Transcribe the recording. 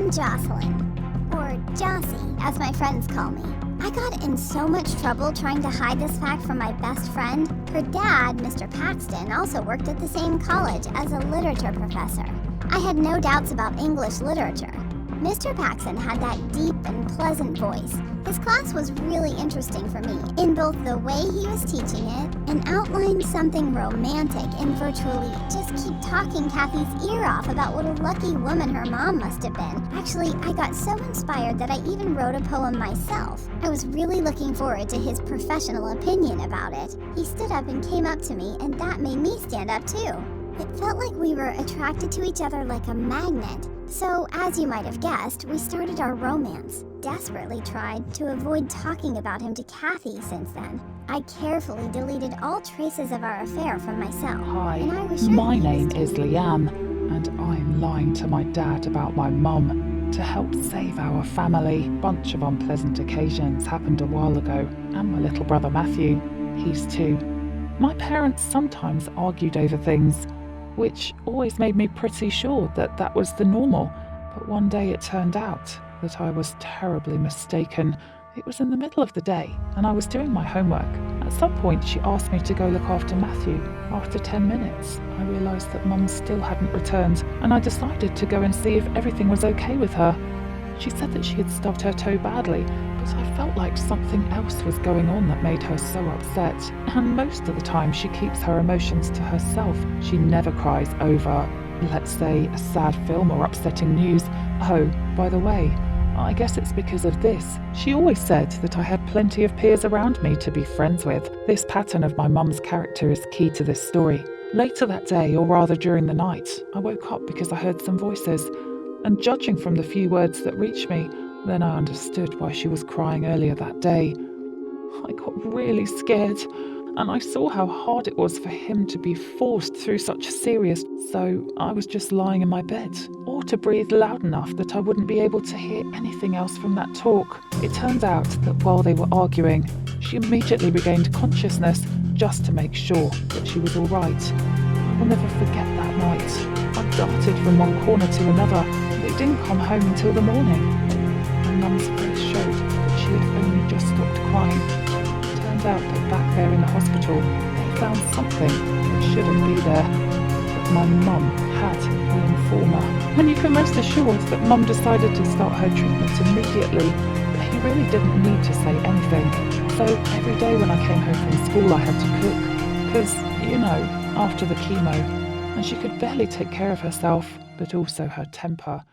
I'm Jocelyn, or Jossie, as my friends call me. I got in so much trouble trying to hide this fact from my best friend. Her dad, Mr. Paxton, also worked at the same college as a literature professor. I had no doubts about English literature. Mr. Paxton had that deep and pleasant voice. His class was really interesting for me in both the way he was teaching it and outlined something romantic and virtually just keep talking Kathy's ear off about what a lucky woman her mom must have been. Actually, I got so inspired that I even wrote a poem myself. I was really looking forward to his professional opinion about it. He stood up and came up to me, and that made me stand up too. It felt like we were attracted to each other like a magnet. So, as you might have guessed, we started our romance. Desperately tried to avoid talking about him to Kathy since then. I carefully deleted all traces of our affair from myself. Hi, and I was sure my he was name too. is Leanne, and I'm lying to my dad about my mum to help save our family. Bunch of unpleasant occasions happened a while ago, and my little brother Matthew, he's 2. My parents sometimes argued over things, which always made me pretty sure that that was the normal. But one day it turned out that I was terribly mistaken. It was in the middle of the day, and I was doing my homework. At some point, she asked me to go look after Matthew. After 10 minutes, I realised that Mum still hadn't returned, and I decided to go and see if everything was okay with her. She said that she had stubbed her toe badly, but I felt like something else was going on that made her so upset. And most of the time she keeps her emotions to herself. She never cries over, let's say, a sad film or upsetting news. Oh, by the way, I guess it's because of this. She always said that I had plenty of peers around me to be friends with. This pattern of my mum's character is key to this story. Later that day, or rather during the night, I woke up because I heard some voices. And judging from the few words that reached me, then I understood why she was crying earlier that day. I got really scared, and I saw how hard it was for him to be forced through such serious, so I was just lying in my bed, or to breathe loud enough that I wouldn't be able to hear anything else from that talk. It turns out that while they were arguing, she immediately regained consciousness just to make sure that she was all right. I will never forget that night. I darted from one corner to another. They didn't come home until the morning. My mum's face showed that she had only just stopped crying. It turned out that back there in the hospital, they found something that shouldn't be there. But my mum had lymphoma. And you can rest assured that Mum decided to start her treatment immediately. But he really didn't need to say anything. So every day when I came home from school I had to cook. Because, after the chemo, and she could barely take care of herself, but also her temper.